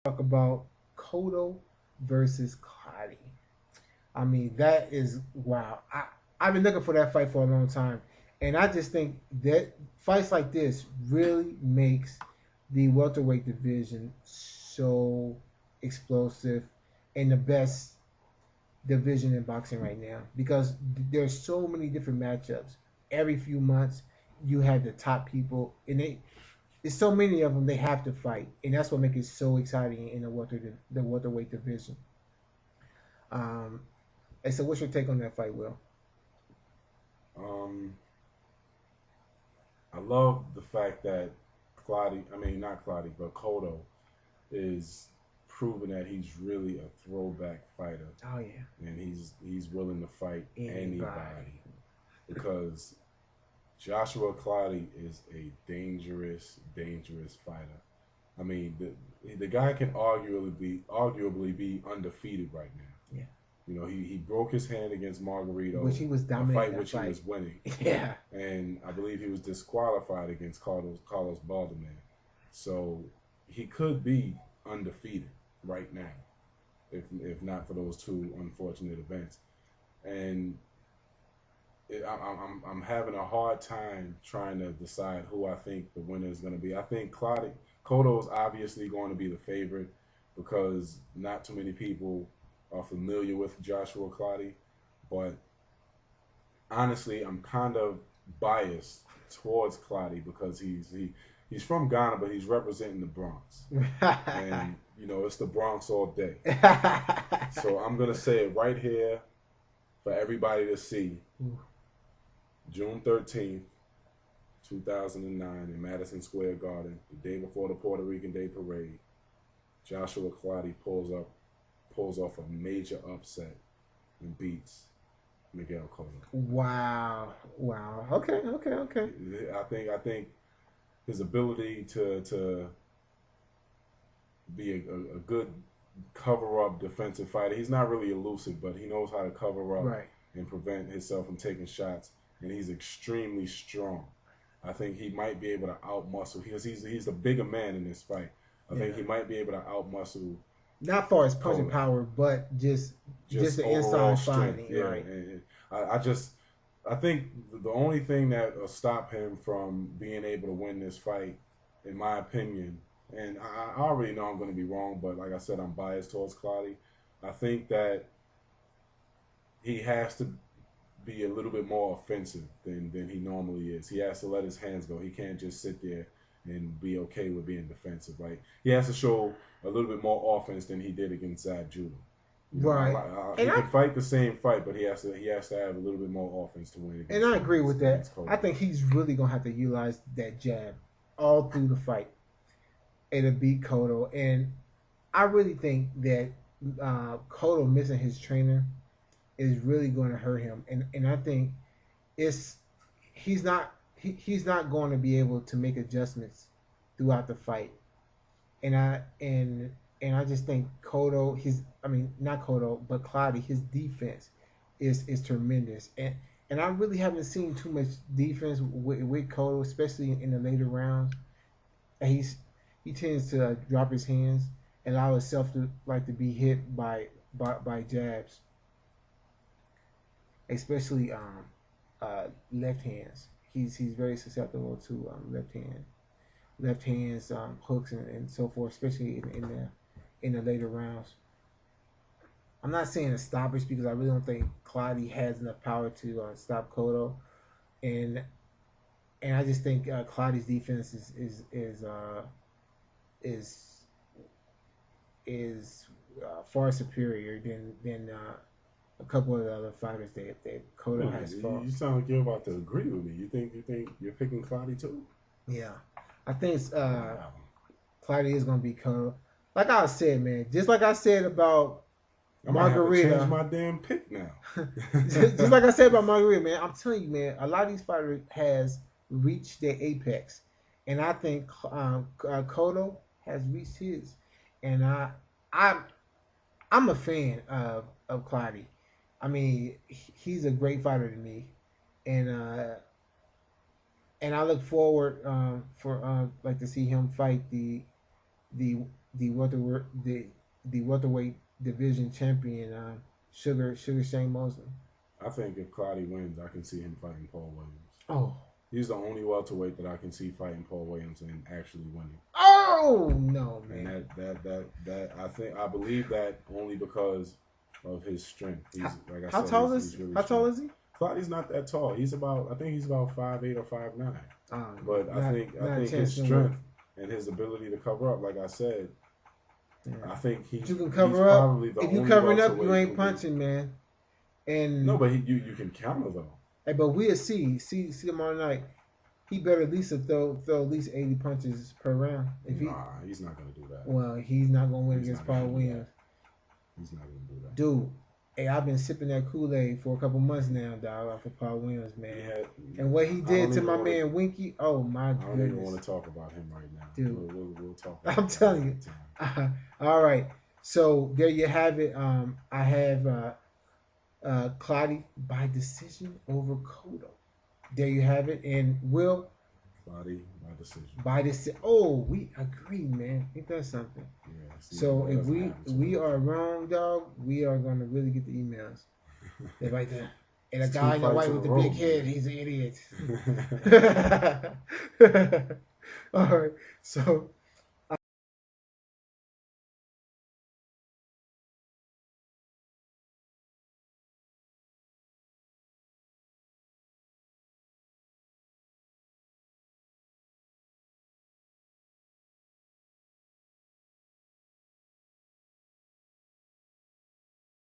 Talk about Cotto versus Clottey. I mean, that is wow. I've been looking for that fight for a long time, and I just think that fights like this really makes the welterweight division so explosive and the best division in boxing right now because there's so many different matchups. Every few months, you have the top people, and there's so many of them they have to fight, and that's what makes it so exciting in the welterweight division. Um, and so, what's your take on that fight, Will? Um, I love the fact that Clottey, I mean not Clottey, but Cotto is proving that he's really a throwback fighter, Oh yeah, and he's willing to fight anybody. anybody because Joshua Clottey is a dangerous, dangerous fighter. I mean, the guy can arguably be undefeated right now. Yeah, You know, he broke his hand against Margarito, which he was a dominating fight that which he fight. was winning, Yeah, and I believe he was disqualified against Carlos Balderman. So he could be undefeated right now, if not for those two unfortunate events. And I'm having a hard time trying to decide who I think the winner is going to be. I think Cotto is obviously going to be the favorite because not too many people are familiar with Joshua Clottey. But honestly, I'm kind of biased towards Clottey because he's from Ghana, but he's representing the Bronx, and you know it's the Bronx all day. So I'm gonna say it right here for everybody to see. June 13th, 2009, in Madison Square Garden, the day before the Puerto Rican Day Parade, Joshua Clottey pulls off a major upset and beats Miguel Cotto. wow, wow. Okay, okay, okay. I think his ability to be a good cover up defensive fighter. He's not really elusive, but he knows how to cover up Right. and prevent himself from taking shots. And he's extremely strong. I think he might be able to outmuscle because he's a bigger man in this fight. I think he might be able to outmuscle Not far as punching Cotto. power, but just the Overall inside strength. fighting, Yeah, right? and I think the only thing that will stop him from being able to win this fight, in my opinion, and I already know I'm going to be wrong, but like I said, I'm biased towards Clottey. I think that he has to be a little bit more offensive than he normally is. He has to let his hands go. He can't just sit there and be okay with being defensive. Like he has to show a little bit more offense than he did against Zab Judah. You know, Right. he can fight the same fight, but he has to have a little bit more offense to win. And I agree with that. Cotto. I think he's really gonna have to utilize that jab all through the fight and to beat Cotto. And I really think that Cotto missing his trainer is really going to hurt him. And I think it's he's not going to be able to make adjustments throughout the fight. And I just think Cotto, I mean not Cotto, but Clottey, his defense is tremendous. And I really haven't seen too much defense with Cotto, especially in the later rounds. And he tends to drop his hands and allow himself to be hit by jabs, especially left hands. He's very susceptible to left hands, hooks and so forth, especially in the later rounds. I'm not saying a stoppage because I really don't think Clottey has enough power to stop Cotto, and I just think Clottey's defense is far superior than a couple of the other fighters that Cotto has fought. You sound like you're about to agree with me. You think you're picking Clottey too? Yeah, I think Wow. Clottey is gonna be Cotto. Like I said, man, just like I said about I might have to Margarita. change my damn pick now. Just like I said about Margarito, man, I'm telling you, man, a lot of these fighters has reached their apex, and I think Cotto has reached his, and I'm a fan of Clottey, I mean, he's a great fighter to me, and I look forward for like to see him fight the the welterweight division champion Sugar Shane Mosley. I think if Clottey wins, I can see him fighting Paul Williams. Oh. He's the only welterweight that I can see fighting Paul Williams and actually winning. Oh no, man! And I believe that only because of his strength. He's like I how said, tall he's is really how tall is he? Clottey's not that tall. I think he's about 5'8" or 5'9". But I think his strength and his ability to cover up, like I said, yeah. I think you can cover up. If you covering up, you ain't punching, man. And no, but you can counter though. Hey, but we'll see tomorrow night. He better at least throw at least 80 punches per round. He's not gonna do that. Well, he's not gonna win against Paul Williams. He's not gonna do that. Dude, hey, I've been sipping that Kool-Aid for a couple months now, dog, off of Paul Williams, man. And what he did to my man Winky, oh my goodness. I don't even want to talk about him right now. Dude, we'll talk about I'm telling you. All right. So there you have it. I have Clottey by decision over Cotto. There you have it. And Will. Clottey by decision. By decision. Oh, we agree, man. Ain't that something? Yeah. So if we are wrong, dog, we are gonna really get the emails. They're like that. And a guy in the white with the big head, he's an idiot. All right. So